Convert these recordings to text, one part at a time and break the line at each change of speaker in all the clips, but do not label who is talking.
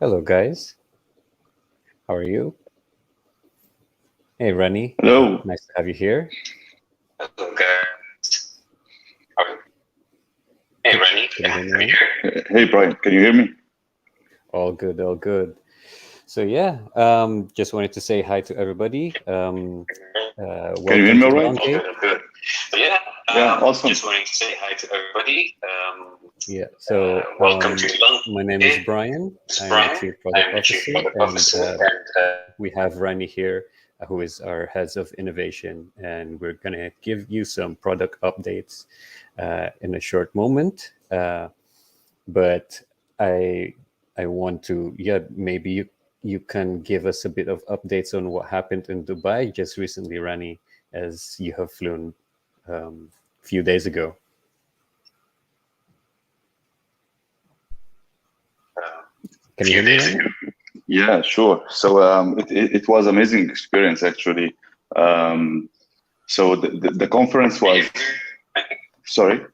Hello, guys. How are you? Hey, Rani.
Hello.
Nice to have you here.
Hello, guys. Hey, Rennie.
Can you hear me, Rani?
Hey, Brian, can you hear me?
All good, all good. So yeah, just wanted to say hi to everybody.
Can you hear
Welcome
me
to
all right?
Elongate.
Good. So yeah,
Awesome.
just wanting to say hi to everybody.
Yeah. So
Welcome to Elongate.
my name is Brian.
This is
I'm the
Brian.
Chief
I
Product
am the Chief
Officer,
Product
and
Officer, and
we have Rani here, who is our heads of innovation, and we're gonna give you some product updates in a short moment. But I I want to, yeah, maybe you can give us a bit of updates on what happened in Dubai just recently, Rani, as you have flown a few days ago.
a
Can you
few
hear me,
days
Rani?
ago.
Yeah, sure. So it was amazing experience actually. Um, so the conference was sorry,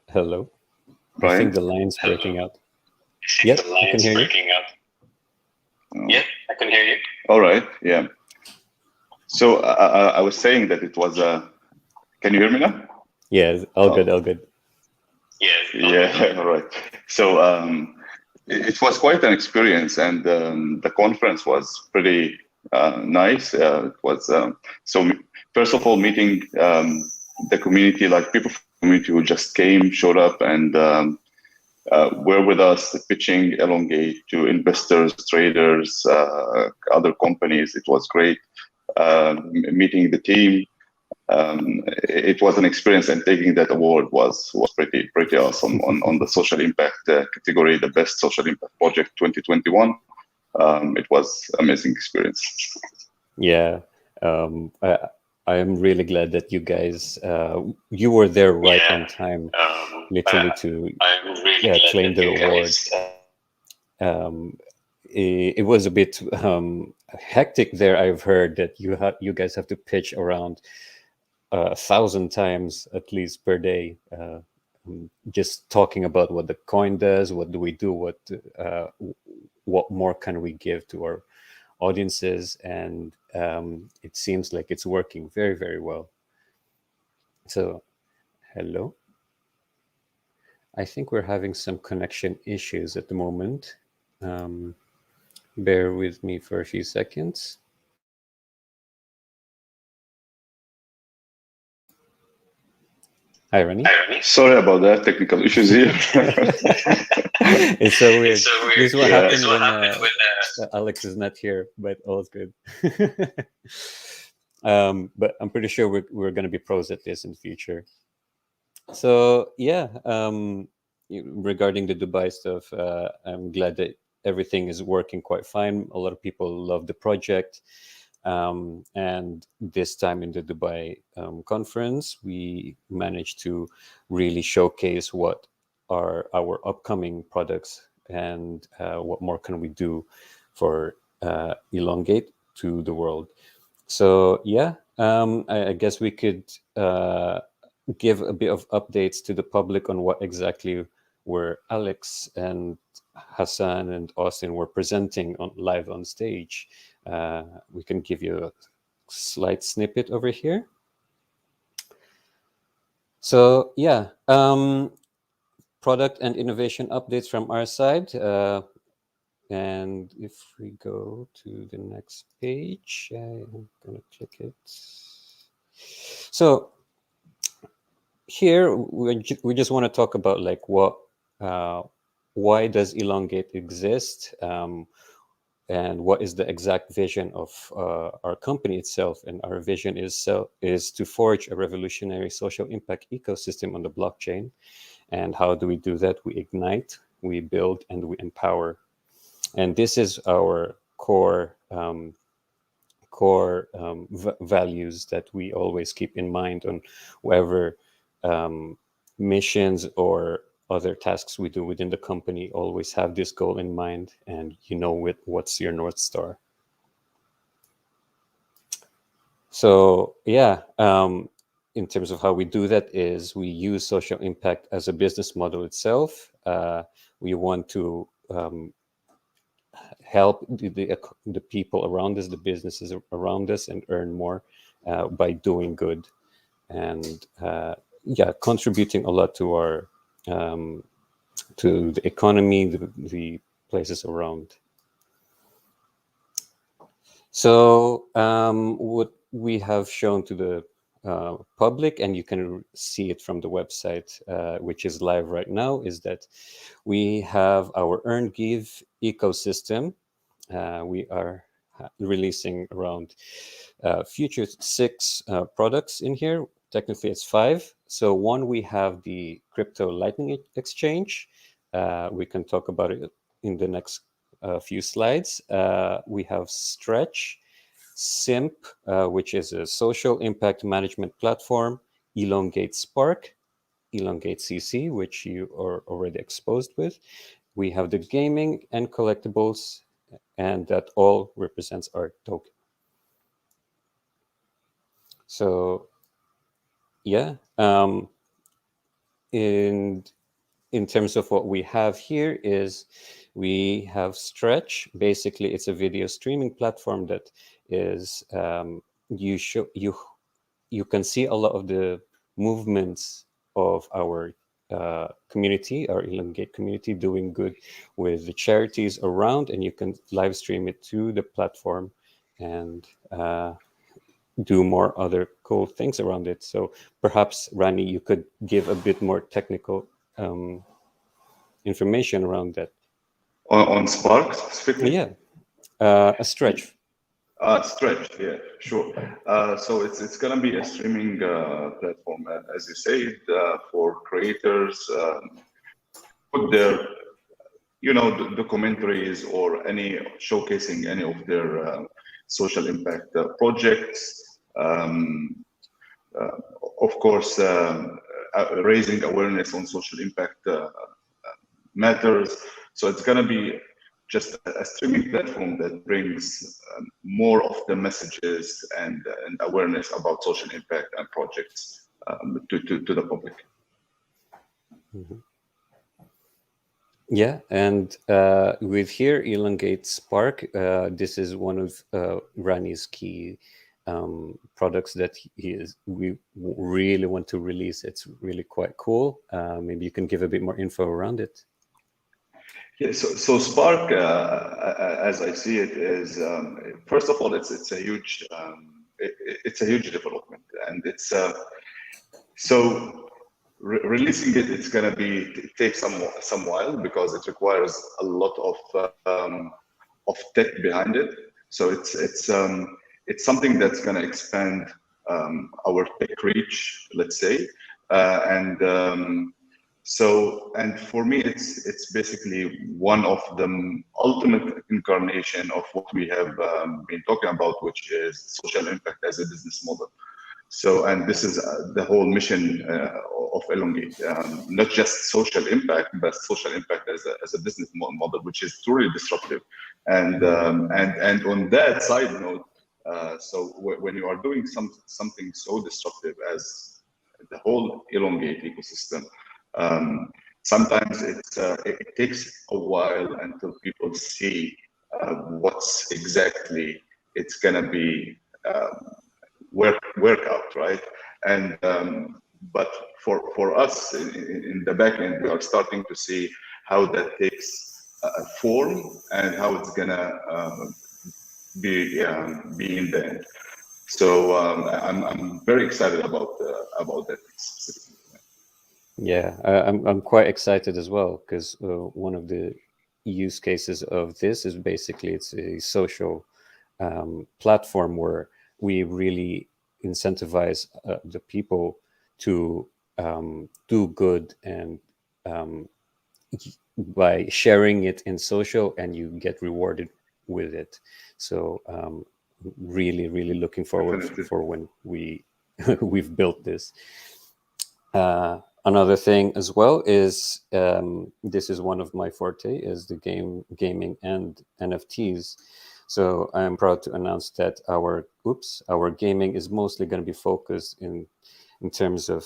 Hello. I think
Brian.
the line's breaking
Hello.
out.
I think
Yep,
the
I can
line's
hear you.
breaking up. Yeah, I can hear you.
All right. Yeah. So I was saying that it was. Can you hear me now?
Yeah, all good,
Oh,
all good.
Yes.
yeah. All right. So it was quite an experience, and the conference was pretty nice. It was first of all meeting the community, like people from the community who just came, showed up, and were with us pitching Elongate to investors, traders, other companies. It was great meeting the team. It was an experience, and taking that award was pretty awesome on the social impact category, the best social impact project 2021. It was amazing experience.
Yeah, I am really glad that you guys you were there right
Yeah.
on time,
Uh,
literally to
I'm really glad
claim
that
the
you
award.
guys.
It was a bit hectic there. I've heard that you guys have to pitch around 1,000 times at least per day, just talking about what the coin does, what do we do, uh, what more can we give to our audiences, and it seems like it's working very, very well. So, hello. I think we're having some connection issues at the moment. Um, Bear with me for a few seconds. Hi, Rani.
Sorry about that, technical issues here.
It's so weird.
It's so weird.
This is what
Yeah.
happened
What
when
happened when
Alex is not here, but all's good. But I'm pretty sure we're going to be pros at this in the future. So yeah, regarding the Dubai stuff, I'm glad that everything is working quite fine. A lot of people love the project. And this time in the Dubai conference, we managed to really showcase what are our upcoming products and what more can we do for Elongate to the world. So yeah, I guess we could give a bit of updates to the public on what exactly were Alex and Hassan and Austin were presenting on live on stage. We can give you a slight snippet over here. So yeah, product and innovation updates from our side. And if we go to the next page, I'm gonna click it. So here we just want to talk about like uh, why does Elongate exist, and what is the exact vision of our company itself. And our vision is to forge a revolutionary social impact ecosystem on the blockchain. And how do we do that? We ignite, we build, and we empower. And this is our core values that we always keep in mind on whatever missions or other tasks we do within the company. Always have this goal in mind, and what's your North Star. So yeah, in terms of how we do that is we use social impact as a business model itself. We want to help the people around us, the businesses around us, and earn more by doing good, and contributing a lot to our to the economy, the places around. So what we have shown to the public, and you can see it from the website, which is live right now, is that we have our Earn Give ecosystem. We are releasing around future 6 products in here. Technically, it's 5. So one, we have the crypto Lightning exchange. We can talk about it in the next few slides. We have Stretch, Simp, which is a social impact management platform, Elongate Spark, Elongate CC, which you are already exposed with. We have the gaming and collectibles, and that all represents our token. So, yeah, in terms of what we have here is we have Stretch. Basically, it's a video streaming platform that is you can see a lot of the movements of our community, our Elongate community, doing good with the charities around, and you can live stream it to the platform and do more other cool things around it. So perhaps, Rani, you could give a bit more technical information around that.
On Spark specifically?
Yeah, a Stretch.
Stretch, yeah, sure. So it's gonna be a streaming platform, as you said, for creators, put their, documentaries or any showcasing any of their social impact projects. Of course, raising awareness on social impact matters. So it's gonna be just a streaming platform that brings more of the messages and awareness about social impact and projects to the public.
Mm-hmm. Yeah, and with here, Elongate Spark, this is one of Rani's key products that we really want to release. It's really quite cool. Maybe you can give a bit more info around it.
Yeah, so Spark, as I see it, is first of all, it's a huge development, and it's so releasing it. It's gonna take some while because it requires a lot of tech behind it. So it's something that's gonna expand our tech reach, let's say, and for me, it's basically one of the ultimate incarnation of what we have been talking about, which is social impact as a business model. So, and this is the whole mission of Elongate, not just social impact, but social impact as a business model, which is truly disruptive. And on that side note, so when you are doing something so disruptive as the whole Elongate ecosystem, sometimes it takes a while until people see what's exactly it's gonna be work out, right? And but for us in the back end, we are starting to see how that takes form and how it's gonna be in the end. So I'm very excited about that specifically.
Yeah, I'm quite excited as well because one of the use cases of this is basically it's a social platform where we really incentivize the people to do good, and by sharing it in social, and you get rewarded with it. So really looking forward for when we've built this. Another thing as well is this is one of my forte is the gaming and NFTs. So I'm proud to announce that our gaming is mostly going to be focused in in terms of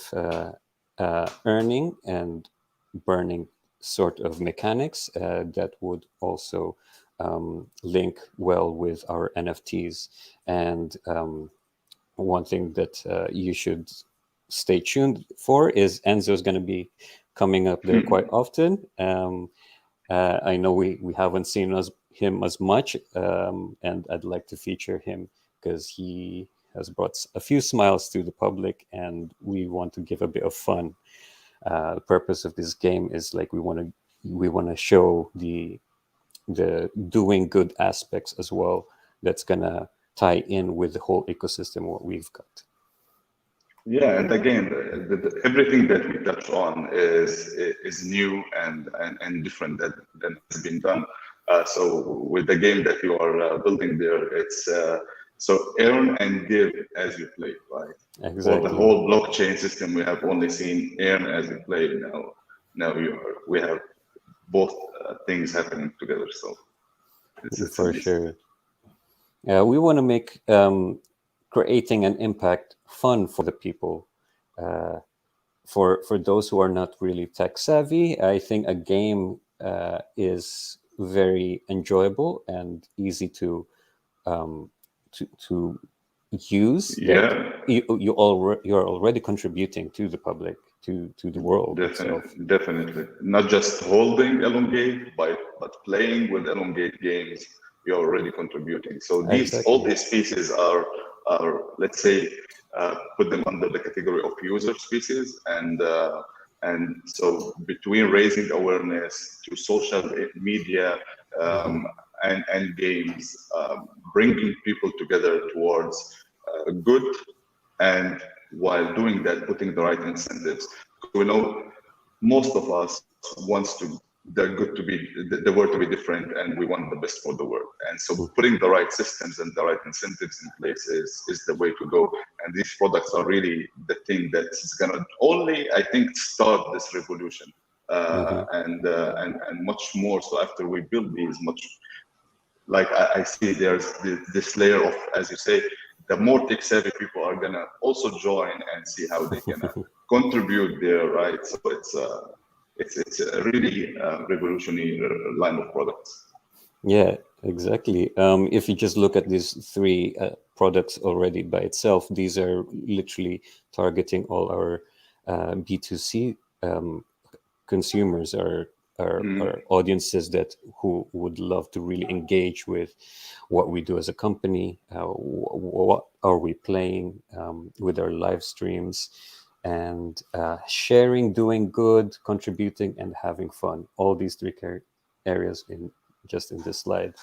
earning and burning sort of mechanics that would also link well with our NFTs. And one thing that you should stay tuned for is Enzo's going to be coming up there quite often. I know we haven't seen him as much, and I'd like to feature him because he has brought a few smiles to the public, and we want to give a bit of fun. The purpose of this game is like we want to show the doing good aspects as well. That's gonna tie in with the whole ecosystem what we've got.
Yeah, and again, everything that we touch on is new and different than has been done. So with the game that you are building there, it's so earn and give as you play, right?
Exactly.
For the whole blockchain system, we have only seen earn as you play. Now we have both things happening together. So it's
For
amazing.
sure. We want to make creating an impact fun for the people. For those who are not really tech savvy, I think a game is very enjoyable and easy to use.
Yeah.
That you're already contributing to the public, to the world itself.
Definitely. Not just holding Elongate, but playing with Elongate games, you're already contributing. So all these species are let's say, put them under the category of user species, and so between raising awareness to social media and games, bringing people together towards good, and while doing that, putting the right incentives. We know most of us wants the good to be, the world to be different, and we want the best for the world. And so putting the right systems and the right incentives in place is the way to go. And these products are really the thing that's gonna only, I think, start this revolution. And much more so after we build these, much like I see there's this layer of, as you say, the more tech savvy people are gonna also join and see how they can contribute there, right? So it's a really revolutionary line of products.
Yeah, exactly. If you just look at these three products already by itself, these are literally targeting all our B2C consumers, our audiences that who would love to really engage with what we do as a company, what are we playing with our live streams, and sharing, doing good, contributing, and having fun. All these three areas in this slide.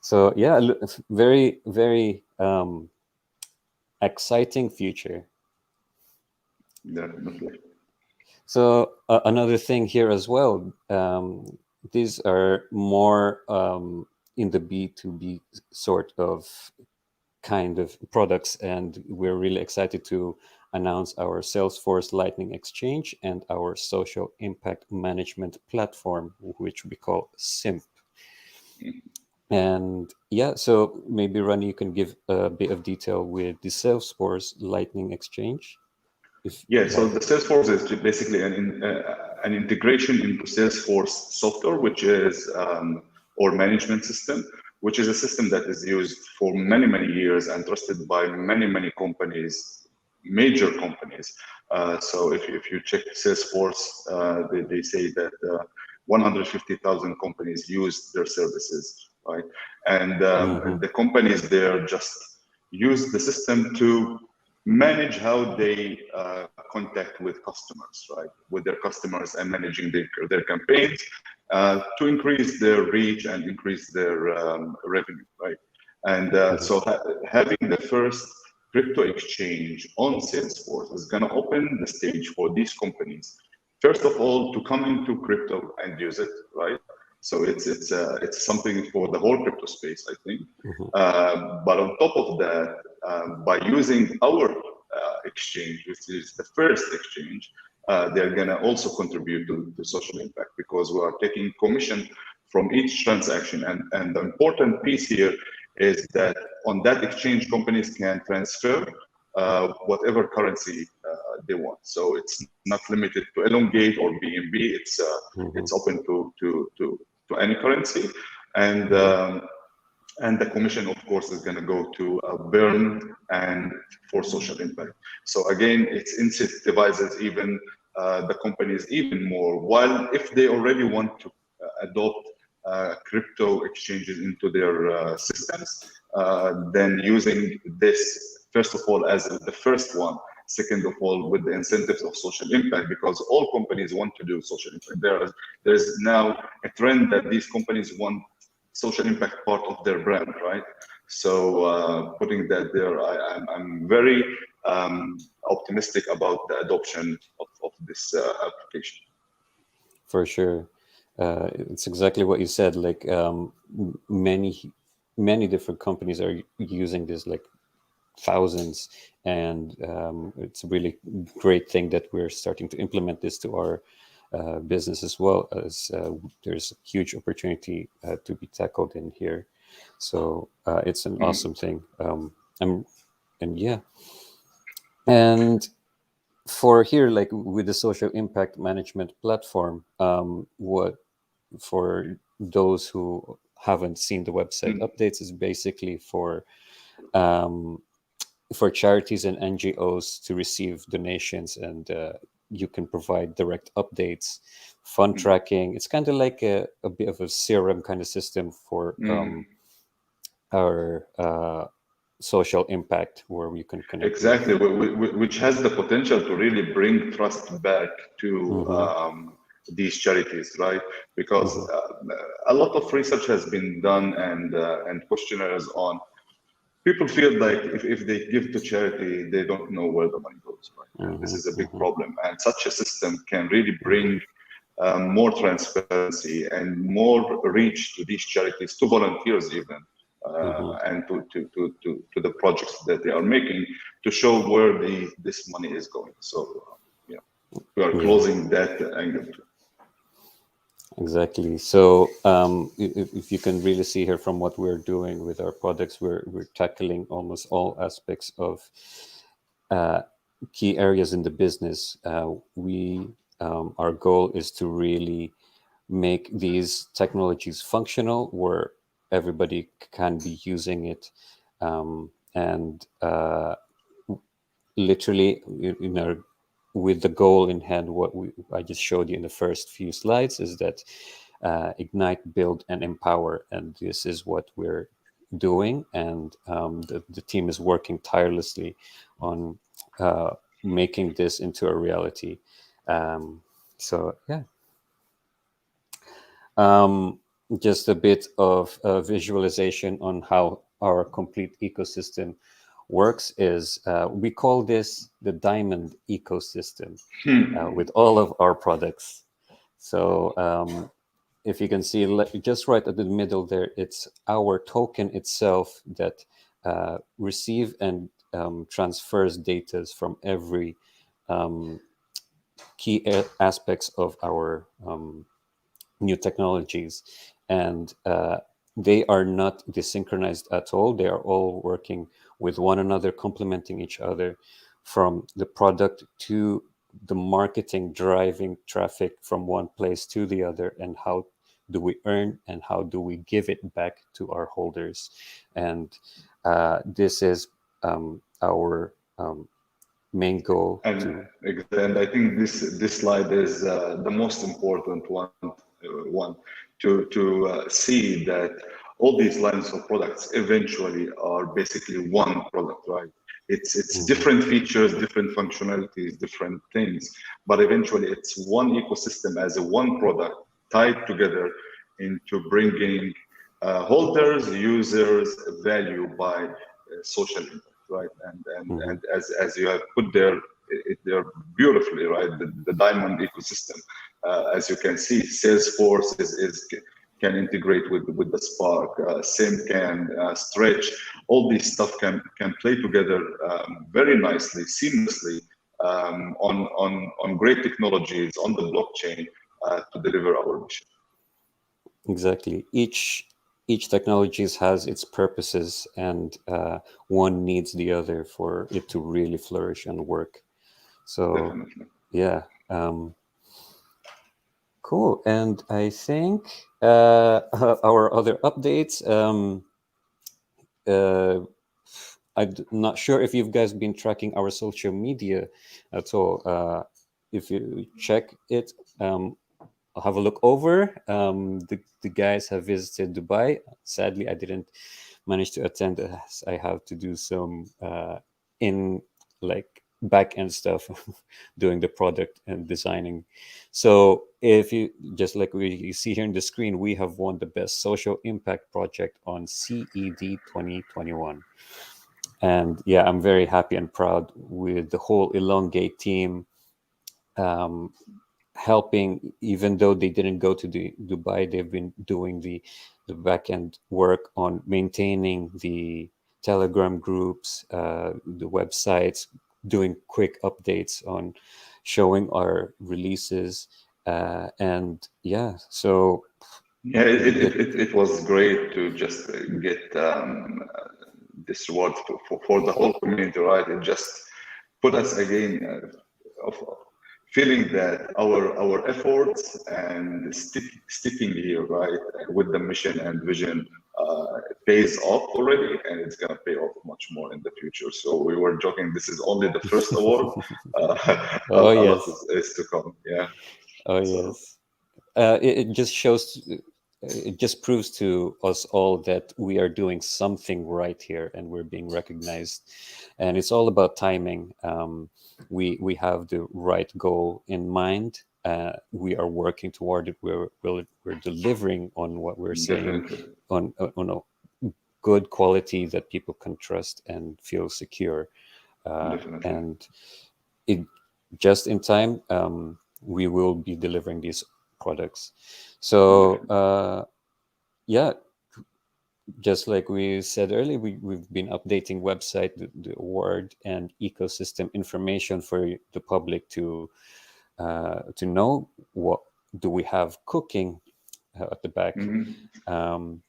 So yeah, very, very exciting future.
Definitely.
So another thing here as well, these are more in the B2B sort of kind of products, and we're really excited to announce our Salesforce Lightning Exchange and our social impact management platform, which we call SIMP. And yeah, so maybe Ronnie, you can give a bit of detail with the Salesforce Lightning Exchange.
Yeah, so the Salesforce is basically an integration into Salesforce software, which is or management system, which is a system that is used for many, many years and trusted by many, many companies, major companies. So if you check Salesforce, they say that 150,000 companies use their services, right? And the companies there just use the system to manage how they contact with customers, right? With their customers and managing their campaigns to increase their reach and increase their revenue, right? And so having the first crypto exchange on Salesforce is going to open the stage for these companies, first of all, to come into crypto and use it, right? So it's something for the whole crypto space, I think. But on top of that, by using our exchange, which is the first exchange, they're going to also contribute to social impact, because we are taking commission from each transaction. And the important piece here is that on that exchange, companies can transfer whatever currency they want. So it's not limited to elongate or BNB. It's open to any currency, and the commission, of course, is going to go to Burn and for social impact. So again, it incentivizes even the companies even more. While if they already want to adopt crypto exchanges into their systems, then using this, first of all, as the first one, second of all, with the incentives of social impact, because all companies want to do social impact. There's now a trend that these companies want social impact part of their brand, right? So putting that there, I'm very optimistic about the adoption of this application.
For sure. It's exactly what you said. Like many different companies are using this, like thousands, and it's a really great thing that we're starting to implement this to our business as well, as there's a huge opportunity to be tackled in here. So it's an awesome thing. And yeah, and for here, like with the social impact management platform, what for those who haven't seen the website updates is basically for charities and NGOs to receive donations, and you can provide direct updates, fund tracking. It's kind of like a bit of a CRM kind of system for our social impact, where we can connect.
Exactly, which has the potential to really bring trust back to these charities, right? Because a lot of research has been done, and questionnaires on. People feel like if they give to charity, they don't know where the money goes, right? And this is a big problem. And such a system can really bring more transparency and more reach to these charities, to volunteers even, and to the projects that they are making, to show where this money is going. So yeah, we are closing that angle too.
Exactly. So if you can really see here from what we're doing with our products, we're tackling almost all aspects of key areas in the business. Our goal is to really make these technologies functional, where everybody can be using it, and literally, with the goal in hand, what I just showed you in the first few slides is that ignite, build, and empower, and this is what we're doing, and the team is working tirelessly on making this into a reality. So yeah, just a bit of visualization on how our complete ecosystem works is we call this the diamond ecosystem with all of our products. So if you can see just right at the middle there, it's our token itself that receive and transfers data from every key aspects of our new technologies, and they are not desynchronized at all. They are all working with one another, complementing each other, from the product to the marketing, driving traffic from one place to the other, and how do we earn and how do we give it back to our holders. And this is our main goal.
And I think this slide is the most important one to see that all these lines of products eventually are basically one product, right? It's different features, different functionalities, different things, but eventually it's one ecosystem as a one product tied together into bringing holders, users value by social impact, right? And as you have put there beautifully, right? The diamond ecosystem, as you can see, Salesforce can integrate with the Spark, Sim can stretch. All this stuff can play together very nicely, seamlessly, on great technologies on the blockchain to deliver our mission.
Exactly. Each technologies has its purposes, and one needs the other for it to really flourish and work. So
Definitely.
yeah, cool. And I think our other updates. Uh, I'm not sure if you guys been tracking our social media at all. If you check it, I'll have a look over. The guys have visited Dubai. Sadly, I didn't manage to attend as I have to do some in like back end stuff, doing the product and designing. So if you just like you see here on the screen, we have won the best social impact project on CED 2021. And yeah, I'm very happy and proud with the whole Elongate team, um, helping. Even though they didn't go to the Dubai, they've been doing the back end work on maintaining the Telegram groups, the websites, doing quick updates on showing our releases, and yeah, so
Yeah, it was great to just get this reward for the whole community, right? It just put us again of feeling that our efforts and sticking here, right, with the mission and vision pays off already, and it's gonna pay off much more in the future. So we were joking, this is only the first award.
oh
A lot
yes,
is to come. Yeah.
oh
So
yes. It just shows, it just proves to us all that we are doing something right here and we're being recognized. And it's all about timing. We have the right goal in mind. We are working toward it. We're delivering on what we're saying,
definitely,
on a good quality that people can trust and feel secure.
definitely.
And it just in time, we will be delivering these products. So
Definitely.
yeah, just like we said earlier, we've been updating website, the award and ecosystem information for the public to know what do we have cooking at the back.
Mhm.
Um,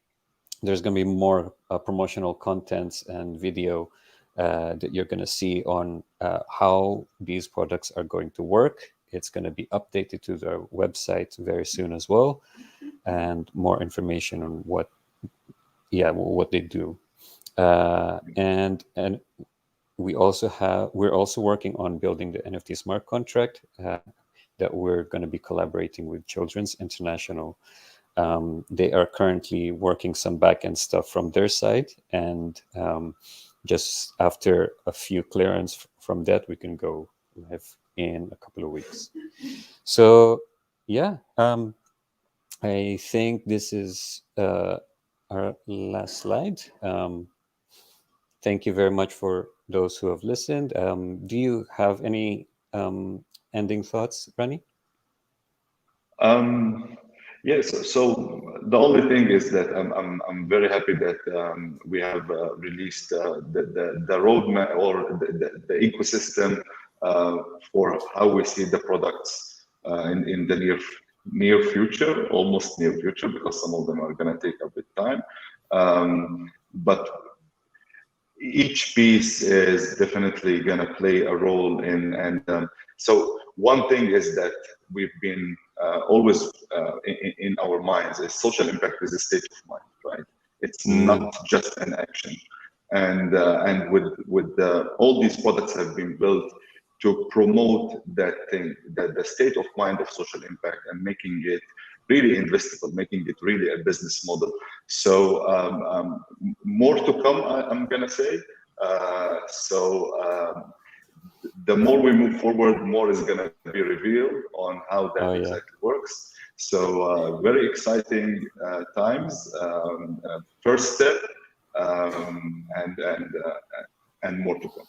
there's going to be more promotional contents and video that you're going to see on how these products are going to work. It's going to be updated to the website very soon as well, and more information on what they do. And we're also working on building the NFT smart contract that we're going to be collaborating with Children's International. They are currently working some back-end stuff from their side, and just after a few clearance from that, we can go live in a couple of weeks. So yeah, I think this is our last slide. Thank you very much for those who have listened. Do you have any ending thoughts, Rani?
Um, yes, so the only thing is that I'm very happy that we have released the roadmap or the ecosystem uh, for how we see the products in the near future, almost near future, because some of them are going to take a bit time. But each piece is definitely going to play a role in, and so one thing is that we've been always in our minds is social impact is a state of mind, right? It's
Mm,
not just an action, and with all these products have been built to promote that thing, that the state of mind of social impact, and making it really investable, making it really a business model. So more to come, I'm gonna say. So the more we move forward, more is gonna be revealed on how that
oh
exactly
yeah,
works. So very exciting times. First step, and more to come.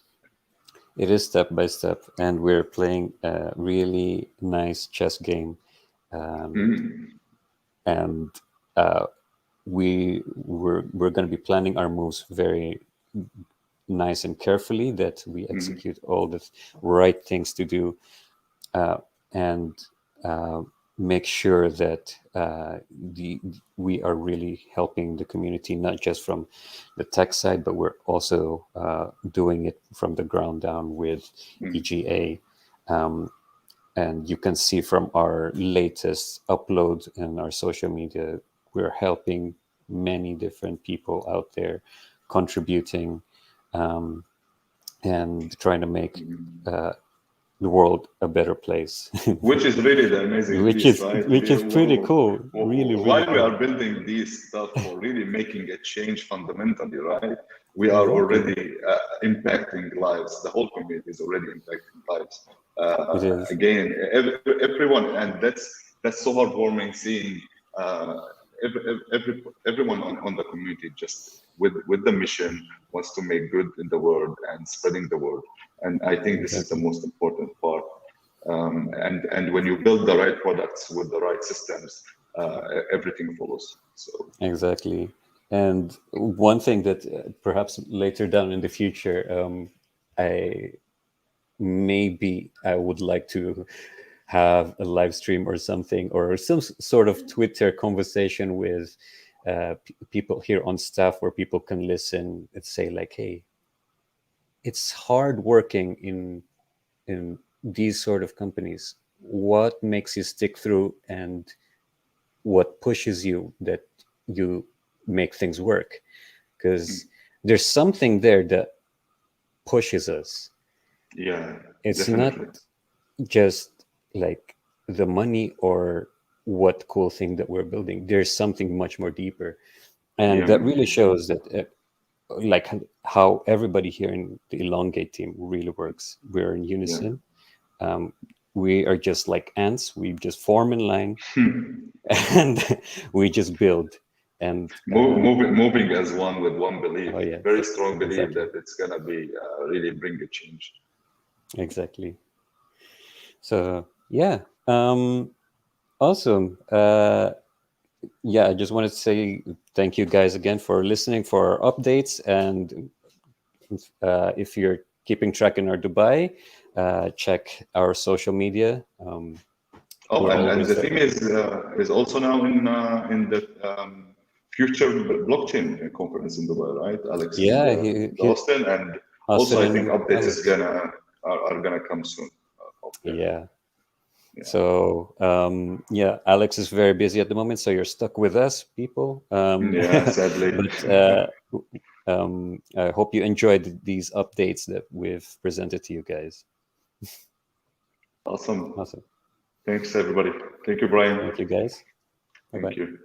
it is step by step, and we're playing a really nice chess game,
Mhm.
and uh, we're going to be planning our moves very nice and carefully, that we
Mhm.
execute all the right things to do, and uh, make sure that we are really helping the community, not just from the tech side, but we're also doing it from the ground down with
Mhm.
EGA. And you can see from our latest upload in our social media, we're helping many different people out there, contributing, and trying to make the world a better place.
Which is really the amazing
which
piece,
is
right?
which is pretty cool. Really, really
While we
cool.
are building these stuff for really making a change fundamentally, right? We are
Exactly.
already impacting lives. The whole community is already impacting lives.
It is.
Again, everyone, and that's so heartwarming seeing everyone on the community just with the mission wants to make good in the world and spreading the word. And I think this is the
Exactly.
most important part. And when you build the right products with the right systems, everything follows. So
Exactly. And one thing that perhaps later down in the future, I would like to have a live stream or something, or some sort of Twitter conversation with people here on staff, where people can listen and say like, "Hey, it's hard working in these sort of companies. What makes you stick through, and what pushes you that you make things work?" Because there's something there that pushes us.
yeah,
It's not
definitely.
just like the money or what cool thing that we're building. There's something much more deeper, and
Yeah,
that
man.
really shows that like how everybody here in the Elongate team really works. We're in
Yeah.
unison. um, we are just like ants. We just form in line, and we just build. And
Moving as one with one belief,
oh yeah,
very strong belief
exactly,
that it's gonna be really bring a change.
exactly. So yeah, awesome. Yeah, I just wanted to say thank you guys again for listening, for our updates. And if you're keeping track in our Dubai, check our social media.
Oh,
We're
and
always
the
there.
team is also now in the future blockchain conference in Dubai, right? Alex
Yeah,
and Austin, and
Austin
also I think
and
updates is
Alex.
are gonna come soon. Hopefully.
Yeah.
Yeah.
So yeah, Alex is very busy at the moment, so you're stuck with us, people.
Yeah, sadly.
But I hope you enjoyed these updates that we've presented to you guys.
Awesome.
Awesome.
Thanks, everybody. Thank you, Brian.
Thank you, guys. Bye
Thank
bye.
you.